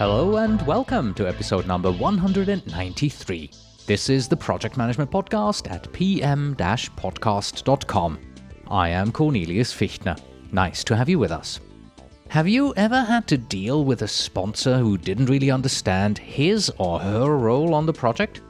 Hello and welcome to episode number 193. This is the Project Management Podcast at pm-podcast.com. I am Cornelius Fichtner. Nice to have you with us. Have you ever had to deal with a sponsor who didn't really understand his or her role on the project?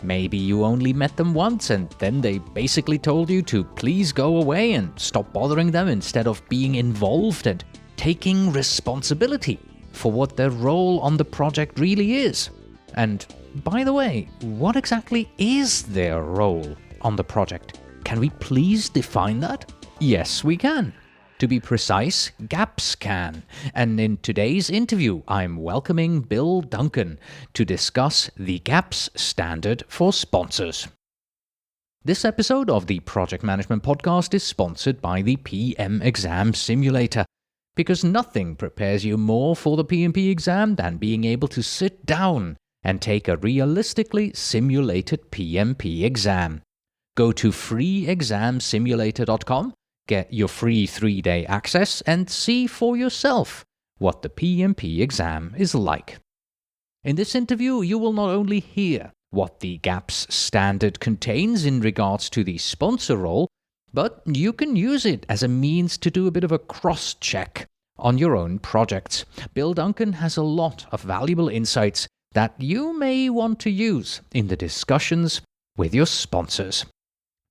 Maybe you only met them once and then they basically told you to please go away and stop bothering them instead of being involved and taking responsibility for what their role on the project really is. And by the way, what exactly is their role on the project? Can we please define that? Yes, we can. To be precise, GAPPS can. And in today's interview, I'm welcoming Bill Duncan to discuss the GAPPS standard for sponsors. This episode of the Project Management Podcast is sponsored by the PM Exam Simulator, because nothing prepares you more for the PMP exam than being able to sit down and take a realistically simulated PMP exam. Go to freeexamsimulator.com, get your free 3-day access, and see for yourself what the PMP exam is like. In this interview, you will not only hear what the GAPPS standard contains in regards to the sponsor role, but you can use it as a means to do a bit of a cross-check on your own projects. Bill Duncan has a lot of valuable insights that you may want to use in the discussions with your sponsors.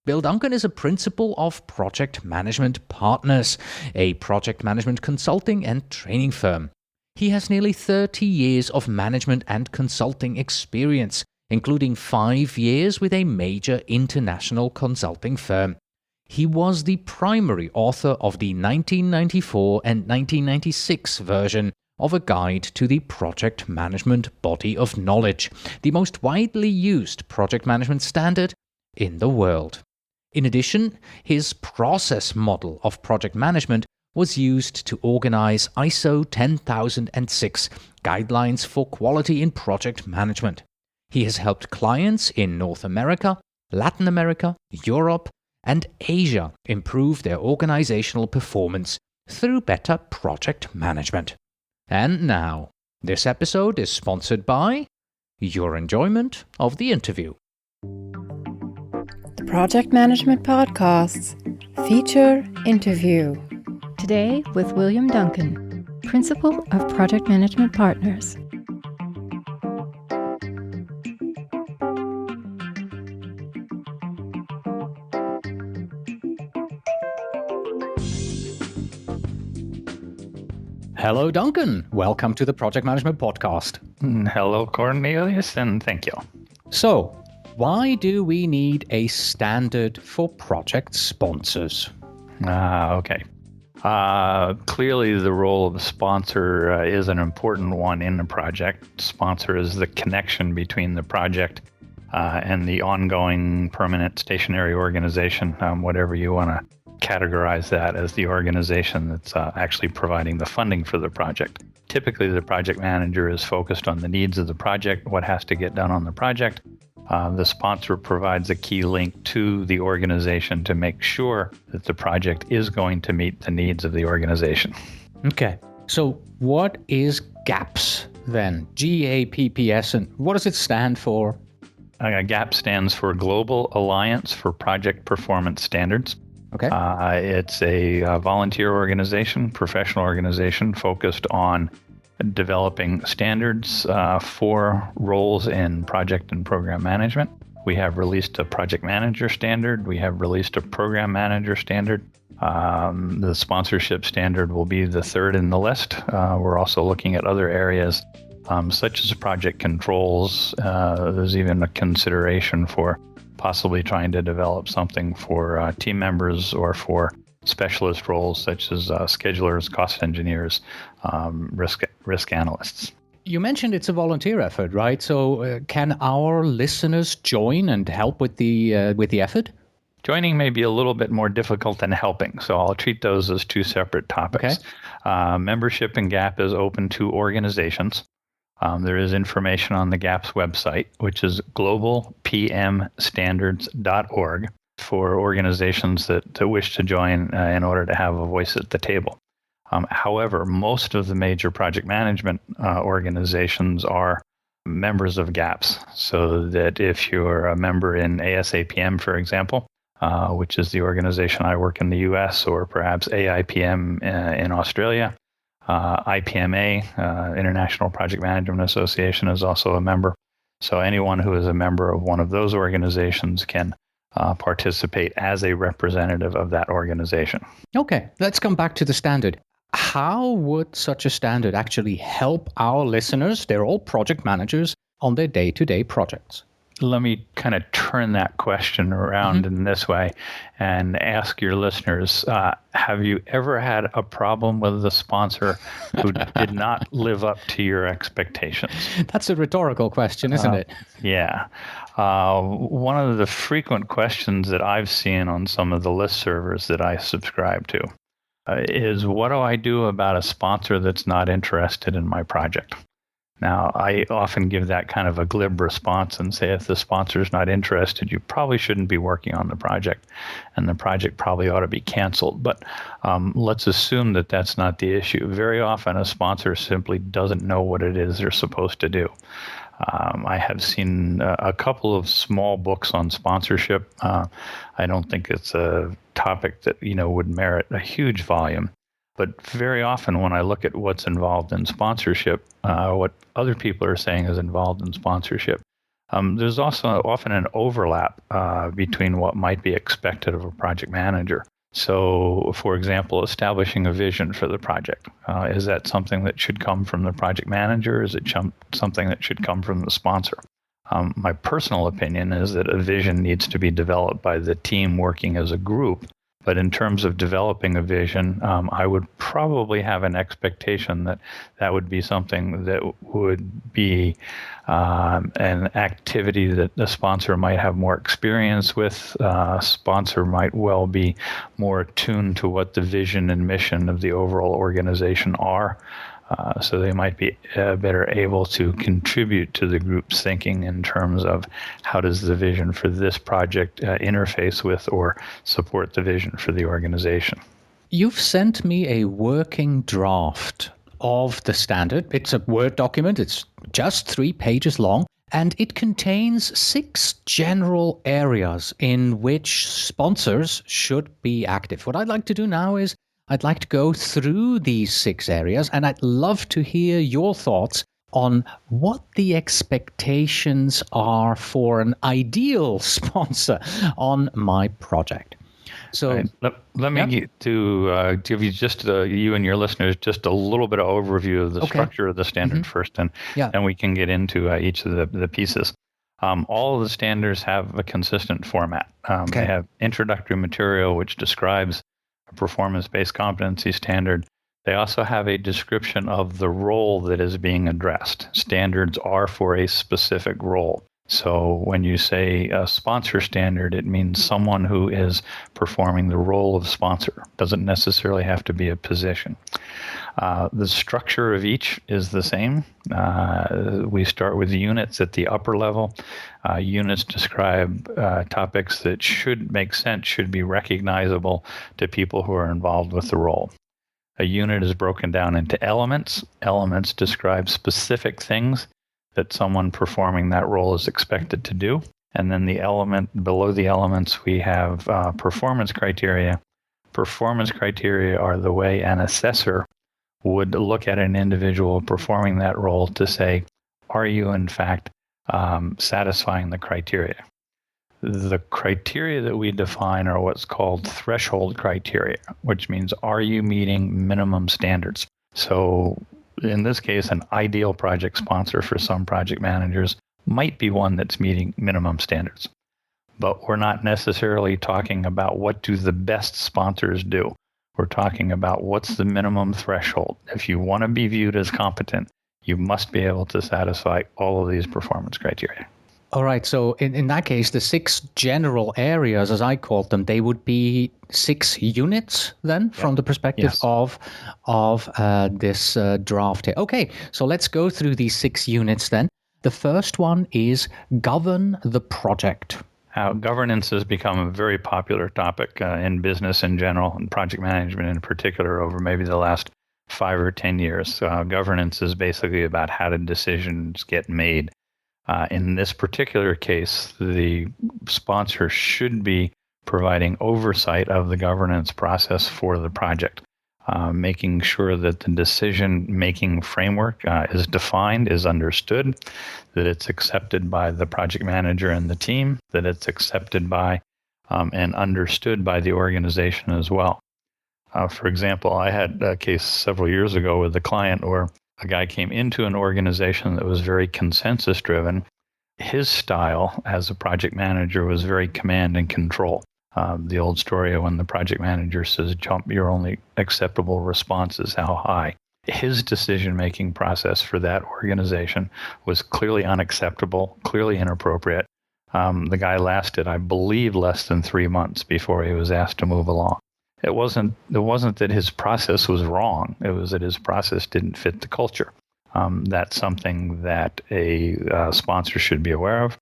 Bill Duncan is a principal of Project Management Partners, a project management consulting and training firm. He has nearly 30 years of management and consulting experience, including 5 years with a major international consulting firm. He was the primary author of the 1994 and 1996 version of a guide to the project management body of knowledge, the most widely used project management standard in the world. In addition, his process model of project management was used to organize ISO 10006 guidelines for quality in project management. He has helped clients in North America, Latin America, Europe, and Asia improve their organizational performance through better project management. And now, this episode is sponsored by your enjoyment of the interview. The Project Management Podcasts feature interview. Today with William Duncan, Principal of Project Management Partners. Hello, Duncan. Welcome to the Project Management Podcast. Hello, Cornelius, and thank you. So, why do we need a standard for project sponsors? Okay. Clearly, the role of the sponsor is an important one in the project. Sponsor is the connection between the project and the ongoing permanent stationary organization, whatever you want to categorize that as, the organization that's actually providing the funding for the project. Typically, the project manager is focused on the needs of the project, what has to get done on the project. The sponsor provides a key link to the organization to make sure that the project is going to meet the needs of the organization. Okay, so what is GAPPS then? GAPPS, and what does it stand for? GAPPS stands for Global Alliance for Project Performance Standards. Okay. It's a volunteer organization, professional organization focused on developing standards for roles in project and program management. We have released a project manager standard. We have released a program manager standard. The sponsorship standard will be the third in the list. We're also looking at other areas such as project controls. There's even a consideration for possibly trying to develop something for team members or for specialist roles such as schedulers, cost engineers, risk analysts. You mentioned it's a volunteer effort, right? So can our listeners join and help with the effort? Joining may be a little bit more difficult than helping, so I'll treat those as two separate topics. Okay. Membership in GAP is open to organizations. There is information on the GAPPS website, which is globalpmstandards.org, for organizations that wish to join in order to have a voice at the table. However, most of the major project management organizations are members of GAPPS, so that if you're a member in ASAPM, for example, which is the organization I work in the US, or perhaps AIPM in Australia, IPMA, International Project Management Association, is also a member. So anyone who is a member of one of those organizations can participate as a representative of that organization. Okay, let's come back to the standard. How would such a standard actually help our listeners? They're all project managers on their day-to-day projects. Let me kind of turn that question around in this way and ask your listeners, have you ever had a problem with a sponsor who did not live up to your expectations? That's a rhetorical question, isn't it? Yeah. One of the frequent questions that I've seen on some of the list servers that I subscribe to is, what do I do about a sponsor that's not interested in my project? Now, I often give that kind of a glib response and say, if the sponsor is not interested, you probably shouldn't be working on the project, and the project probably ought to be canceled. But let's assume that that's not the issue. Very often, a sponsor simply doesn't know what it is they're supposed to do. I have seen a couple of small books on sponsorship. I don't think it's a topic that would merit a huge volume. But very often when I look at what's involved in sponsorship, what other people are saying is involved in sponsorship, there's also often an overlap between what might be expected of a project manager. So, for example, establishing a vision for the project. Is that something that should come from the project manager? Is it something that should come from the sponsor? My personal opinion is that a vision needs to be developed by the team working as a group. But in terms of developing a vision, I would probably have an expectation that that would be something that would be an activity that the sponsor might have more experience with. Sponsor might well be more attuned to what the vision and mission of the overall organization are. So they might be better able to contribute to the group's thinking in terms of how does the vision for this project interface with or support the vision for the organization. You've sent me a working draft of the standard. It's a Word document. It's just 3 pages long, and it contains 6 general areas in which sponsors should be active. What I'd like to do now is I'd like to go through these 6 areas, and I'd love to hear your thoughts on what the expectations are for an ideal sponsor on my project. So right. Let me give you just you and your listeners just a little bit of overview of the structure of the standard first, and then we can get into each of the pieces. All of the standards have a consistent format. They have introductory material, which describes a performance-based competency standard. They also have a description of the role that is being addressed. Standards are for a specific role. So when you say a sponsor standard, it means someone who is performing the role of sponsor. Doesn't necessarily have to be a position. The structure of each is the same. We start with units at the upper level. Units describe topics that should make sense, should be recognizable to people who are involved with the role. A unit is broken down into elements. Elements describe specific things that someone performing that role is expected to do. And then below the elements, we have performance criteria. Performance criteria are the way an assessor would look at an individual performing that role to say, are you in fact satisfying the criteria? The criteria that we define are what's called threshold criteria, which means, are you meeting minimum standards? So in this case, an ideal project sponsor for some project managers might be one that's meeting minimum standards. But we're not necessarily talking about what do the best sponsors do. We're talking about what's the minimum threshold. If you want to be viewed as competent, you must be able to satisfy all of these performance criteria. All right. So in that case, the 6 general areas, as I called them, they would be 6 units then from the perspective of this draft here. Okay. So let's go through these 6 units then. The first one is govern the project. Governance has become a very popular topic in business in general and project management in particular over maybe the last 5 or 10 years. Governance is basically about how do decisions get made. In this particular case, the sponsor should be providing oversight of the governance process for the project, making sure that the decision-making framework is defined, is understood, that it's accepted by the project manager and the team, that it's accepted by and understood by the organization as well. For example, I had a case several years ago with a client where a guy came into an organization that was very consensus driven. His style as a project manager was very command and control. The old story of when the project manager says, jump, your only acceptable response is how high. His decision-making process for that organization was clearly unacceptable, clearly inappropriate. The guy lasted, I believe, less than 3 months before he was asked to move along. It wasn't that his process was wrong. It was that his process didn't fit the culture. That's something that a sponsor should be aware of.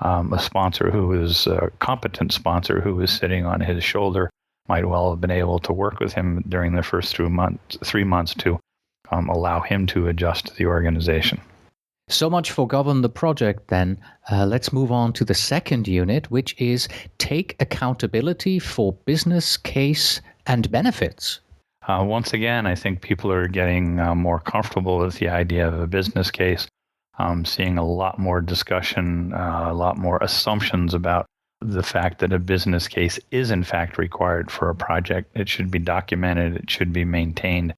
A sponsor who is a competent sponsor who is sitting on his shoulder might well have been able to work with him during the first 3 months to allow him to adjust to the organization. So much for govern the project then. Let's move on to the second unit, which is take accountability for business case and benefits. Once again, I think people are getting more comfortable with the idea of a business case, seeing a lot more discussion, a lot more assumptions about the fact that a business case is in fact required for a project. It should be documented, it should be maintained.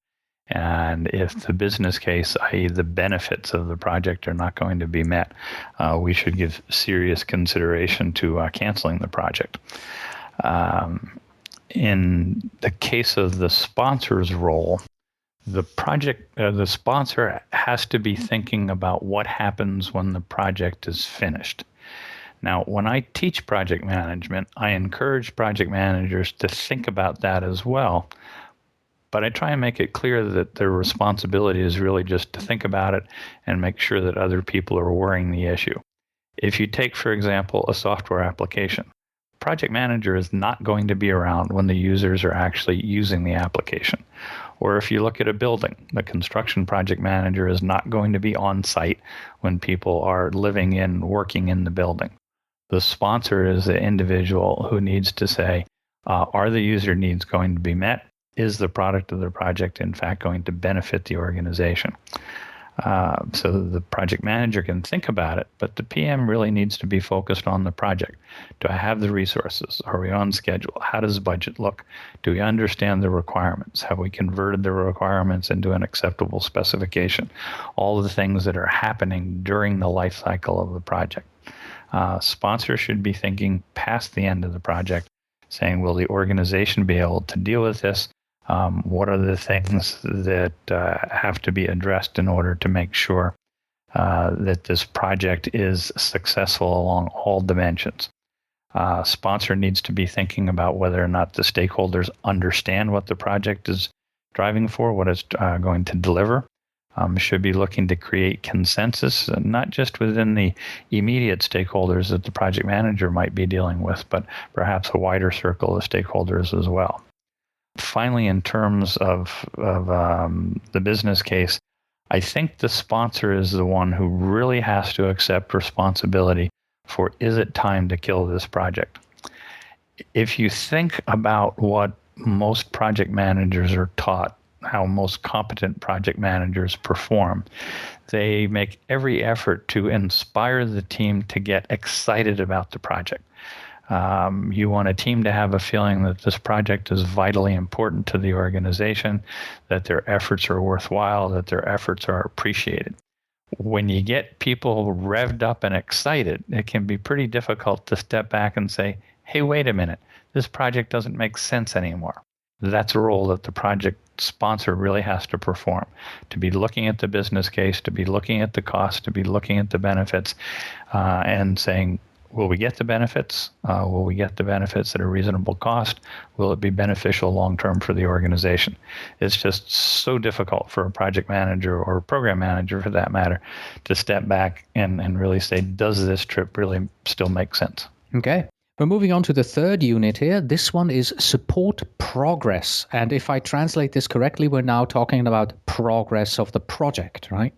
And if the business case, i.e. the benefits of the project, are not going to be met, we should give serious consideration to canceling the project. In the case of the sponsor's role, the sponsor has to be thinking about what happens when the project is finished. Now, when I teach project management, I encourage project managers to think about that as well. But I try and make it clear that their responsibility is really just to think about it and make sure that other people are worrying the issue. If you take, for example, a software application, project manager is not going to be around when the users are actually using the application. Or if you look at a building, the construction project manager is not going to be on site when people are living in, working in the building. The sponsor is the individual who needs to say, are the user needs going to be met? Is the product of the project, in fact, going to benefit the organization? So the project manager can think about it, but the PM really needs to be focused on the project. Do I have the resources? Are we on schedule? How does the budget look? Do we understand the requirements? Have we converted the requirements into an acceptable specification? All of the things that are happening during the life cycle of the project. Sponsor should be thinking past the end of the project, saying, will the organization be able to deal with this? What are the things that have to be addressed in order to make sure that this project is successful along all dimensions? Sponsor needs to be thinking about whether or not the stakeholders understand what the project is driving for, what it's going to deliver. Should be looking to create consensus, not just within the immediate stakeholders that the project manager might be dealing with, but perhaps a wider circle of stakeholders as well. Finally, in terms of the business case, I think the sponsor is the one who really has to accept responsibility for, is it time to kill this project? If you think about what most project managers are taught, how most competent project managers perform, they make every effort to inspire the team to get excited about the project. You want a team to have a feeling that this project is vitally important to the organization, that their efforts are worthwhile, that their efforts are appreciated. When you get people revved up and excited, it can be pretty difficult to step back and say, hey, wait a minute, this project doesn't make sense anymore. That's a role that the project sponsor really has to perform, to be looking at the business case, to be looking at the cost, to be looking at the benefits, and saying, will we get the benefits? Will we get the benefits at a reasonable cost? Will it be beneficial long-term for the organization? It's just so difficult for a project manager or a program manager, for that matter, to step back and really say, does this trip really still make sense? Okay. We're moving on to the third unit here. This one is support progress. And if I translate this correctly, we're now talking about progress of the project, right?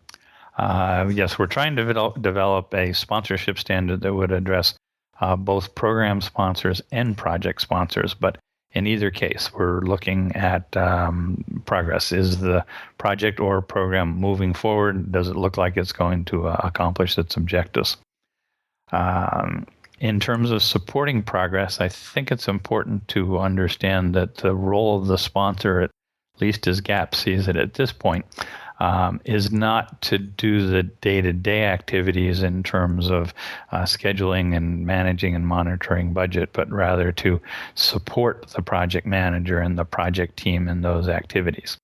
Yes, we're trying to develop a sponsorship standard that would address both program sponsors and project sponsors. But in either case, we're looking at progress. Is the project or program moving forward? Does it look like it's going to accomplish its objectives? In terms of supporting progress, I think it's important to understand that the role of the sponsor, at least as GAPPS sees it at this point, is not to do the day-to-day activities in terms of scheduling and managing and monitoring budget, but rather to support the project manager and the project team in those activities.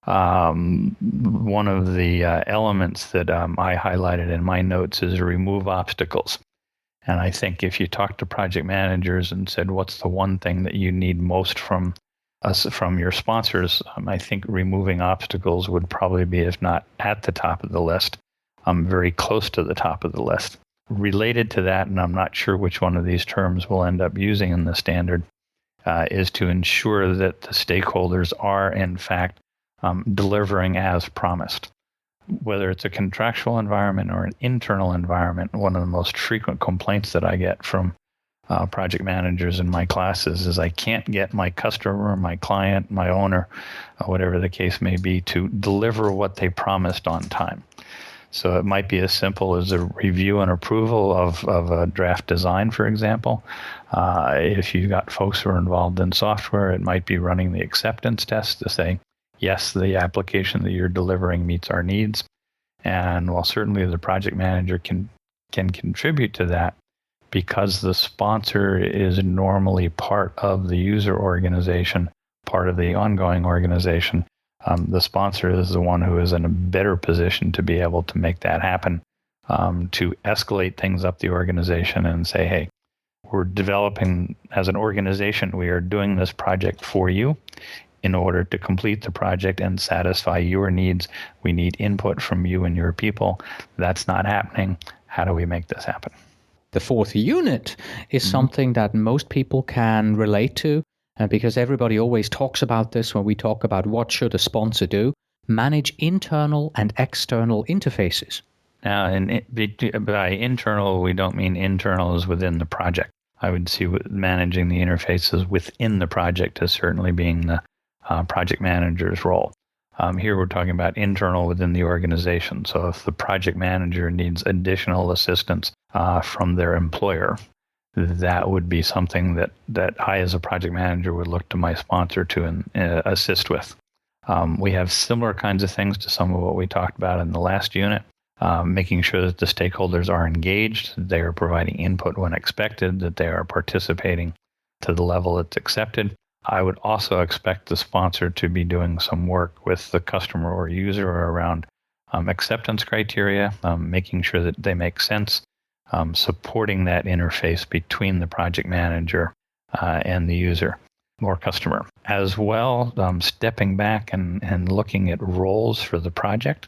One of the elements that I highlighted in my notes is remove obstacles. And I think if you talk to project managers and said, what's the one thing that you need most from us, from your sponsors, I think removing obstacles would probably be, if not at the top of the list, very close to the top of the list. Related to that, and I'm not sure which one of these terms we'll end up using in the standard, is to ensure that the stakeholders are, in fact, delivering as promised. Whether it's a contractual environment or an internal environment, one of the most frequent complaints that I get from project managers in my classes is I can't get my customer, my client, my owner, whatever the case may be, to deliver what they promised on time. So it might be as simple as a review and approval of a draft design, for example. If you've got folks who are involved in software, it might be running the acceptance test to say, yes, the application that you're delivering meets our needs. And while certainly the project manager can contribute to that, because the sponsor is normally part of the user organization, part of the ongoing organization, the sponsor is the one who is in a better position to be able to make that happen, to escalate things up the organization and say, hey, we're developing as an organization, we are doing this project for you. In order to complete the project and satisfy your needs, we need input from you and your people. That's not happening. How do we make this happen? The fourth unit is something that most people can relate to, because everybody always talks about this when we talk about what should a sponsor do: manage internal and external interfaces. Now, by internal, we don't mean internal as within the project. I would see managing the interfaces within the project as certainly being the project manager's role. Here we're talking about internal within the organization. So if the project manager needs additional assistance from their employer, that would be something that I as a project manager would look to my sponsor to assist with. We have similar kinds of things to some of what we talked about in the last unit, making sure that the stakeholders are engaged, that they are providing input when expected, that they are participating to the level that's accepted. I would also expect the sponsor to be doing some work with the customer or user around acceptance criteria, making sure that they make sense, supporting that interface between the project manager and the user or customer. As well, stepping back and looking at roles for the project.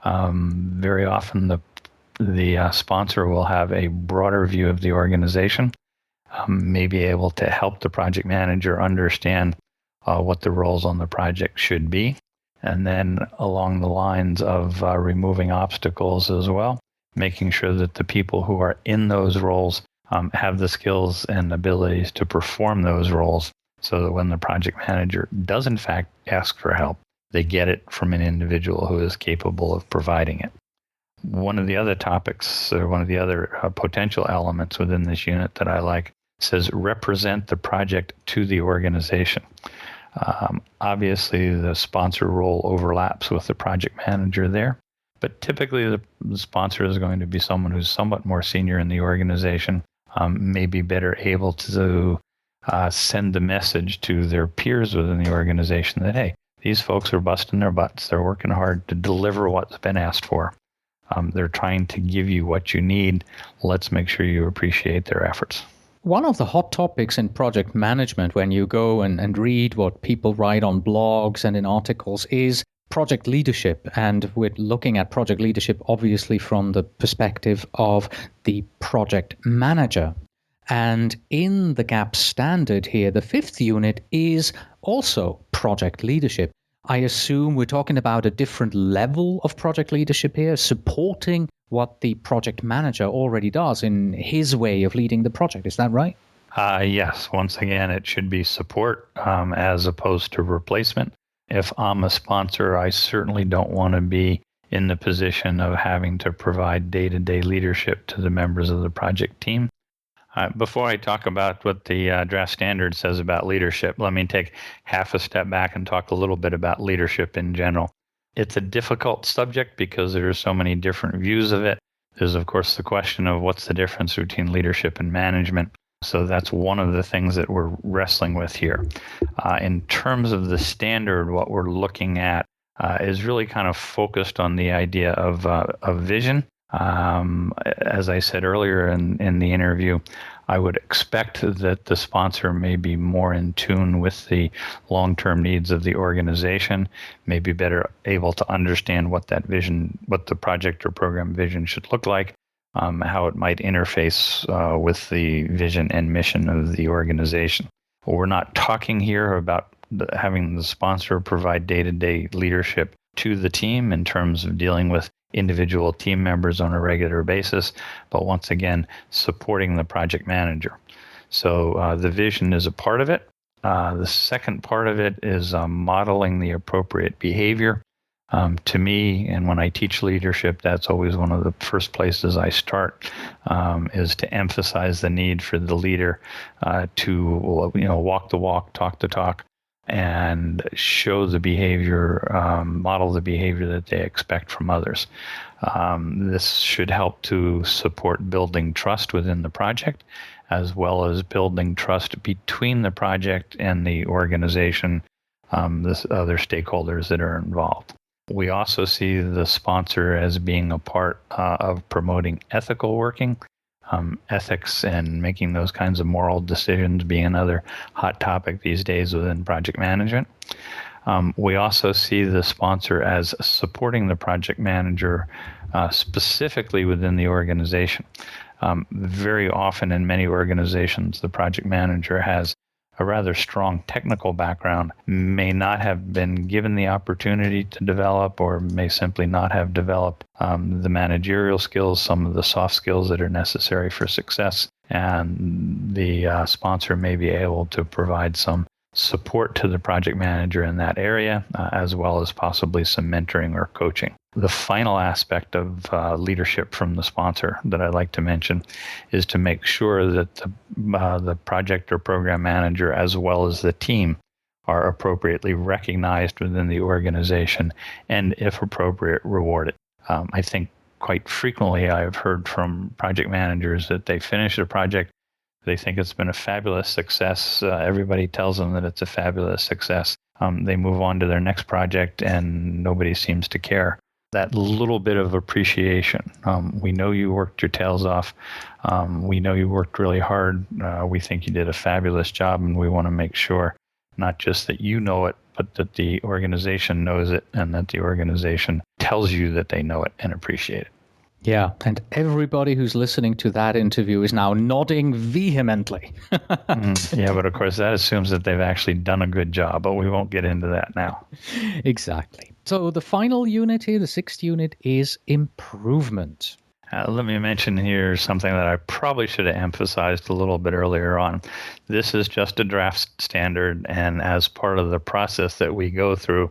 Very often the sponsor will have a broader view of the organization, may be able to help the project manager understand what the roles on the project should be. And then along the lines of removing obstacles as well, making sure that the people who are in those roles have the skills and abilities to perform those roles, so that when the project manager does in fact ask for help, they get it from an individual who is capable of providing it. One of the other topics, or one of the other potential elements within this unit that I like, says represent the project to the organization. Obviously, the sponsor role overlaps with the project manager there, but typically the sponsor is going to be someone who's somewhat more senior in the organization, may be better able to send the message to their peers within the organization that, hey, these folks are busting their butts. They're working hard to deliver what's been asked for. They're trying to give you what you need. Let's make sure you appreciate their efforts. One of the hot topics in project management, when you go and read what people write on blogs and in articles, is project leadership. And we're looking at project leadership, obviously, from the perspective of the project manager. And in the GAPPS standard here, the 5th unit is also project leadership. I assume we're talking about a different level of project leadership here, supporting what the project manager already does in his way of leading the project. Is that right? Yes. Once again, it should be support as opposed to replacement. If I'm a sponsor, I certainly don't want to be in the position of having to provide day-to-day leadership to the members of the project team. Before I talk about what the draft standard says about leadership, let me take half a step back and talk a little bit about leadership in general. It's a difficult subject because there are so many different views of it. There's, of course, the question of what's the difference between leadership and management. So that's one of the things that we're wrestling with here. In terms of the standard, what we're looking at is really kind of focused on the idea of vision. As I said earlier in the interview, I would expect that the sponsor may be more in tune with the long-term needs of the organization, may be better able to understand what that vision, what the project or program vision should look like, how it might interface with the vision and mission of the organization. We're not talking here about having the sponsor provide day-to-day leadership to the team in terms of dealing with individual team members on a regular basis, but once again, supporting the project manager. So the vision is a part of it. The second part of it is modeling the appropriate behavior. To me, and when I teach leadership, that's always one of the first places I start, is to emphasize the need for the leader to walk the walk, talk the talk, and show the behavior, model the behavior that they expect from others. This should help to support building trust within the project, as well as building trust between the project and the organization, the other stakeholders that are involved. We also see the sponsor as being a part of promoting ethical working. Ethics and making those kinds of moral decisions being another hot topic these days within project management. We also see the sponsor as supporting the project manager specifically within the organization. Very often in many organizations, the project manager has a rather strong technical background, may not have been given the opportunity to develop, or may simply not have developed the managerial skills, some of the soft skills that are necessary for success. And the sponsor may be able to provide some support to the project manager in that area, as well as possibly some mentoring or coaching. The final aspect of leadership from the sponsor that I'd like to mention is to make sure that the project or program manager, as well as the team, are appropriately recognized within the organization and, if appropriate, rewarded. I think quite frequently I've heard from project managers that they finish a project, they think it's been a fabulous success. Everybody tells them that it's a fabulous success. They move on to their next project and nobody seems to care. That little bit of appreciation. We know you worked your tails off. We know you worked really hard. We think you did a fabulous job, and we want to make sure not just that you know it, but that the organization knows it and that the organization tells you that they know it and appreciate it. Yeah, and everybody who's listening to that interview is now nodding vehemently. Yeah, but of course that assumes that they've actually done a good job, but we won't get into that now. Exactly. So the final unit here, the 6th unit, is improvement. Let me mention here something that I probably should have emphasized a little bit earlier on. This is just a draft standard, and as part of the process that we go through,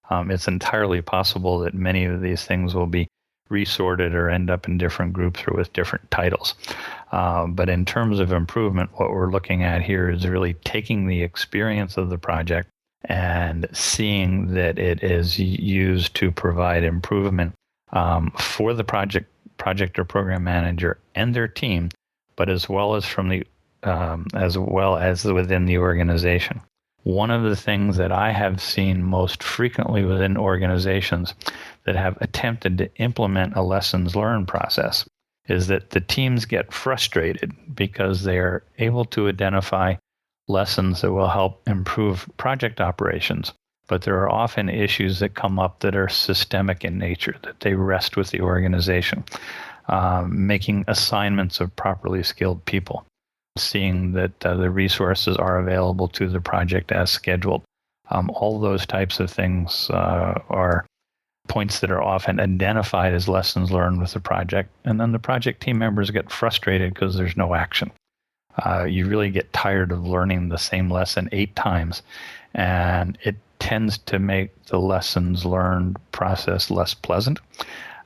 it's entirely possible that many of these things will be resorted or end up in different groups or with different titles. But in terms of improvement, what we're looking at here is really taking the experience of the project and seeing that it is used to provide improvement for the project or program manager and their team, but as well as within the organization. One of the things that I have seen most frequently within organizations that have attempted to implement a lessons learned process is that the teams get frustrated because they are able to identify lessons that will help improve project operations. But there are often issues that come up that are systemic in nature, that they rest with the organization, making assignments of properly skilled people, seeing that the resources are available to the project as scheduled. All those types of things are points that are often identified as lessons learned with the project. And then the project team members get frustrated because there's no action. You really get tired of learning the same lesson 8 times, and it tends to make the lessons learned process less pleasant.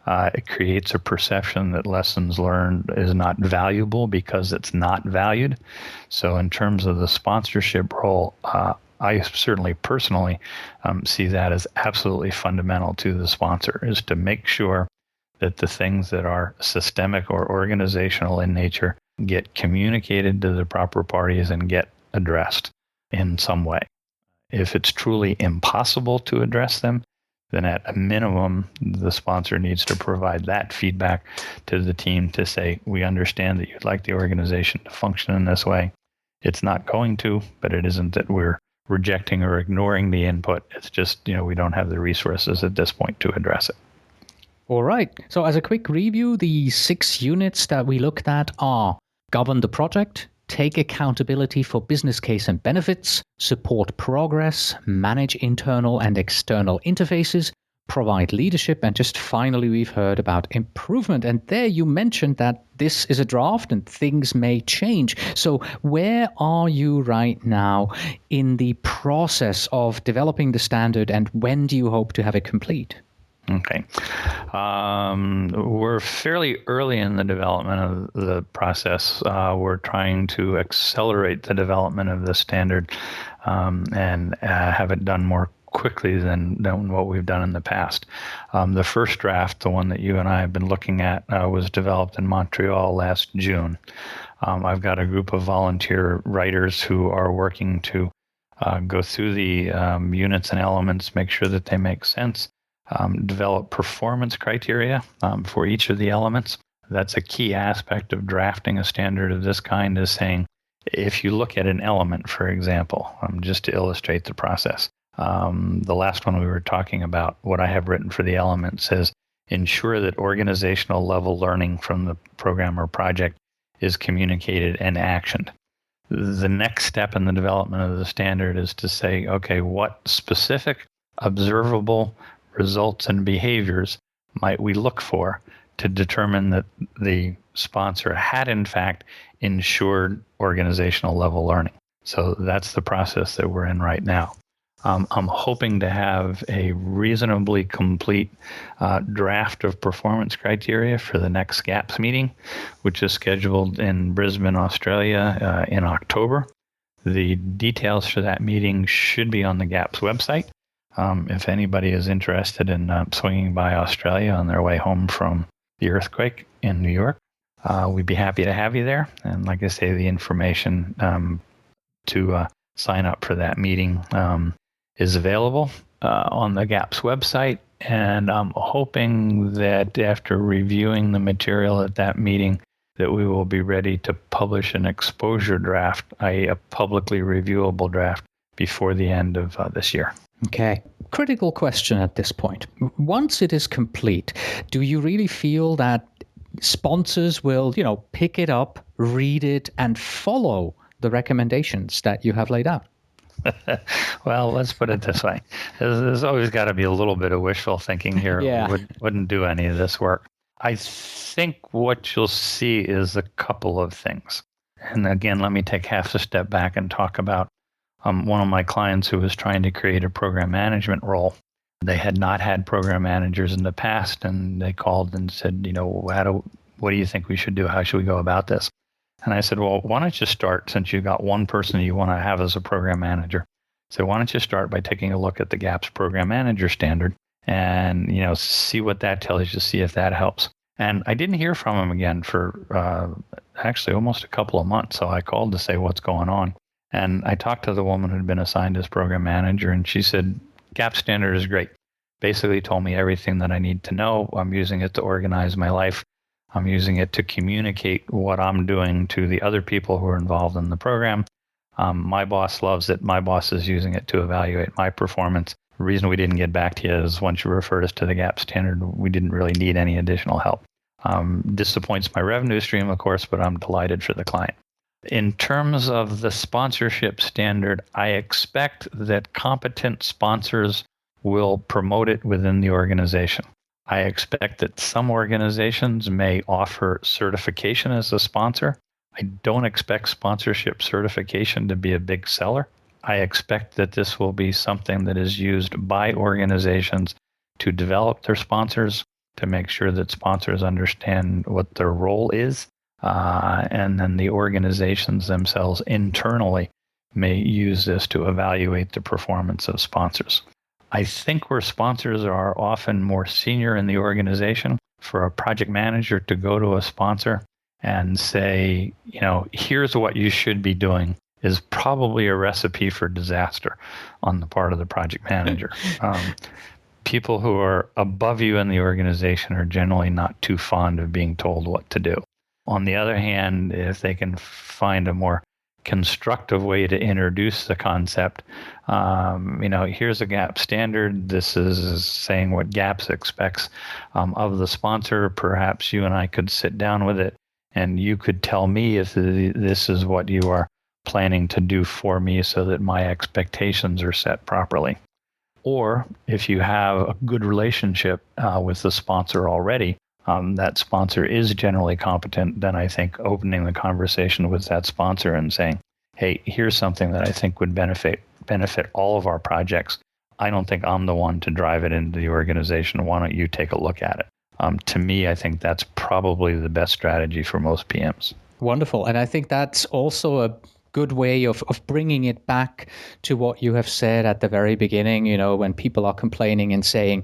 It creates a perception that lessons learned is not valuable because it's not valued. So in terms of the sponsorship role, I certainly personally see that as absolutely fundamental to the sponsor, is to make sure that the things that are systemic or organizational in nature get communicated to the proper parties and get addressed in some way. If it's truly impossible to address them, then at a minimum, the sponsor needs to provide that feedback to the team to say, we understand that you'd like the organization to function in this way. It's not going to, but it isn't that we're rejecting or ignoring the input. It's just, we don't have the resources at this point to address it. All right. So as a quick review, the 6 units that we looked at are: govern the project, take accountability for business case and benefits, support progress, manage internal and external interfaces, provide leadership, and just finally we've heard about improvement. And there you mentioned that this is a draft and things may change. So where are you right now in the process of developing the standard, and when do you hope to have it complete? Okay. We're fairly early in the development of the process. We're trying to accelerate the development of the standard and have it done more quickly than what we've done in the past. The first draft, the one that you and I have been looking at, was developed in Montreal last June. I've got a group of volunteer writers who are working to go through the units and elements, make sure that they make sense. Develop performance criteria for each of the elements. That's a key aspect of drafting a standard of this kind, is saying, if you look at an element, for example, just to illustrate the process, the last one we were talking about, what I have written for the element says, ensure that organizational level learning from the program or project is communicated and actioned. The next step in the development of the standard is to say, okay, what specific observable results and behaviors might we look for to determine that the sponsor had in fact ensured organizational level learning? So that's the process that we're in right now. I'm hoping to have a reasonably complete draft of performance criteria for the next GAPPS meeting, which is scheduled in Brisbane, Australia in October. The details for that meeting should be on the GAPPS website. If anybody is interested in swinging by Australia on their way home from the earthquake in New York, we'd be happy to have you there. And like I say, the information to sign up for that meeting is available on the GAPPS website. And I'm hoping that after reviewing the material at that meeting, that we will be ready to publish an exposure draft, a publicly reviewable draft, before the end of this year. Okay. Critical question at this point. Once it is complete, do you really feel that sponsors will, pick it up, read it, and follow the recommendations that you have laid out? Well, let's put it this way. There's always got to be a little bit of wishful thinking here. Yeah. Wouldn't do any of this work. I think what you'll see is a couple of things. And again, let me take half a step back and talk about one of my clients who was trying to create a program management role. They had not had program managers in the past, and they called and said, what do you think we should do? How should we go about this? And I said, well, why don't you start, since you got one person you want to have as a program manager. So why don't you start by taking a look at the GAPPS program manager standard and, see what that tells you, see if that helps. And I didn't hear from him again for actually almost a couple of months. So I called to say what's going on. And I talked to the woman who'd been assigned as program manager, and she said, GAPPS standard is great. Basically told me everything that I need to know. I'm using it to organize my life. I'm using it to communicate what I'm doing to the other people who are involved in the program. My boss loves it. My boss is using it to evaluate my performance. The reason we didn't get back to you is once you referred us to the GAPPS standard, we didn't really need any additional help. Disappoints my revenue stream, of course, but I'm delighted for the client. In terms of the sponsorship standard, I expect that competent sponsors will promote it within the organization. I expect that some organizations may offer certification as a sponsor. I don't expect sponsorship certification to be a big seller. I expect that this will be something that is used by organizations to develop their sponsors, to make sure that sponsors understand what their role is. And then the organizations themselves internally may use this to evaluate the performance of sponsors. I think where sponsors are often more senior in the organization, for a project manager to go to a sponsor and say, here's what you should be doing, is probably a recipe for disaster on the part of the project manager. People who are above you in the organization are generally not too fond of being told what to do. On the other hand, if they can find a more constructive way to introduce the concept, here's a GAPPS standard. This is saying what GAPPS expects of the sponsor. Perhaps you and I could sit down with it, and you could tell me if this is what you are planning to do for me so that my expectations are set properly. Or if you have a good relationship with the sponsor already, that sponsor is generally competent, then I think opening the conversation with that sponsor and saying, hey, here's something that I think would benefit all of our projects. I don't think I'm the one to drive it into the organization. Why don't you take a look at it? To me, I think that's probably the best strategy for most PMs. Wonderful. And I think that's also a good way of bringing it back to what you have said at the very beginning, when people are complaining and saying,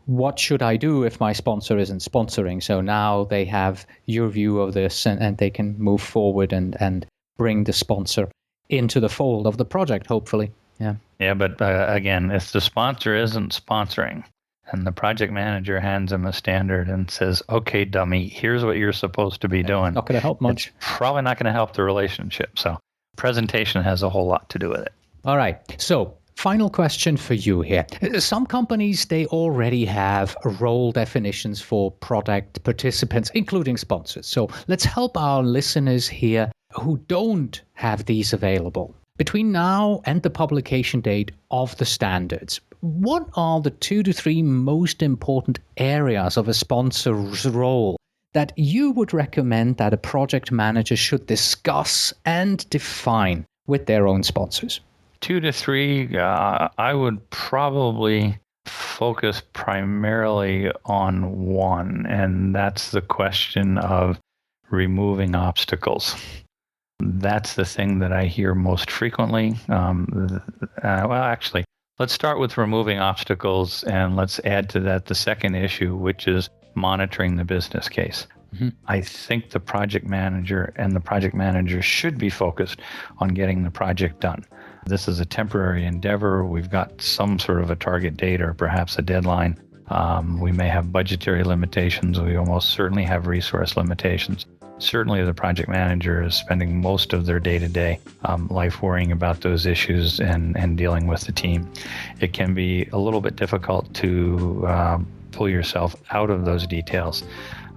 what should I do if my sponsor isn't sponsoring? So now they have your view of this and they can move forward and bring the sponsor into the fold of the project, hopefully. Yeah, but again, if the sponsor isn't sponsoring and the project manager hands them a standard and says, okay, dummy, here's what you're supposed to be doing. Not going to help much. It's probably not going to help the relationship. So presentation has a whole lot to do with it. All right. So final question for you here. Some companies, they already have role definitions for project participants, including sponsors. So let's help our listeners here who don't have these available. Between now and the publication date of the standards, what are the 2 to 3 most important areas of a sponsor's role that you would recommend that a project manager should discuss and define with their own sponsors? 2 to 3, I would probably focus primarily on one, and that's the question of removing obstacles. That's the thing that I hear most frequently. Actually, let's start with removing obstacles, and let's add to that the second issue, which is monitoring the business case. Mm-hmm. I think the project manager and the project manager should be focused on getting the project done. This is a temporary endeavor. We've got some sort of a target date or perhaps a deadline. We may have budgetary limitations. We almost certainly have resource limitations. Certainly the project manager is spending most of their day-to-day life worrying about those issues and dealing with the team. It can be a little bit difficult to pull yourself out of those details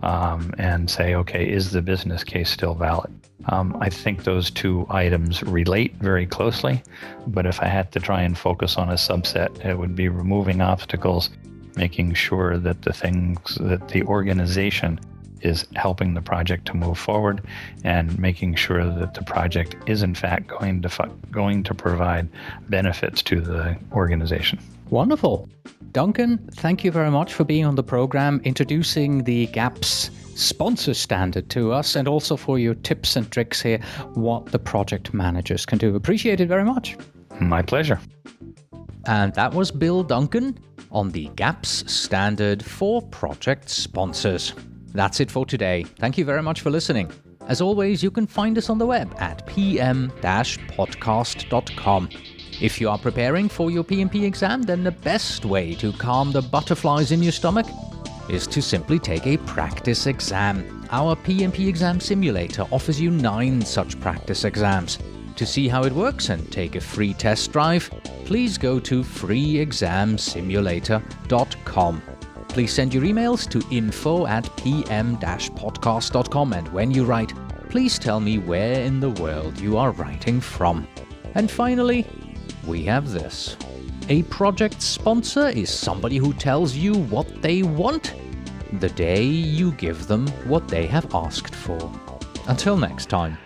and say, okay, is the business case still valid? I think those two items relate very closely, but if I had to try and focus on a subset, it would be removing obstacles, making sure that the organization is helping the project to move forward, and making sure that the project is in fact going to provide benefits to the organization. Wonderful. Duncan, thank you very much for being on the program, introducing the GAPPS sponsor standard to us, and also for your tips and tricks here, what the project managers can do. Appreciate it very much. My pleasure. And that was Bill Duncan on the GAPPS standard for project sponsors. That's it for today. Thank you very much for listening. As always, you can find us on the web at pm-podcast.com. If you are preparing for your PMP exam, then the best way to calm the butterflies in your stomach is to simply take a practice exam. Our PMP exam simulator offers you 9 such practice exams. To see how it works and take a free test drive, please go to freeexamsimulator.com. Please send your emails to info@pm-podcast.com, and when you write, please tell me where in the world you are writing from. And finally, we have this. A project sponsor is somebody who tells you what they want the day you give them what they have asked for. Until next time.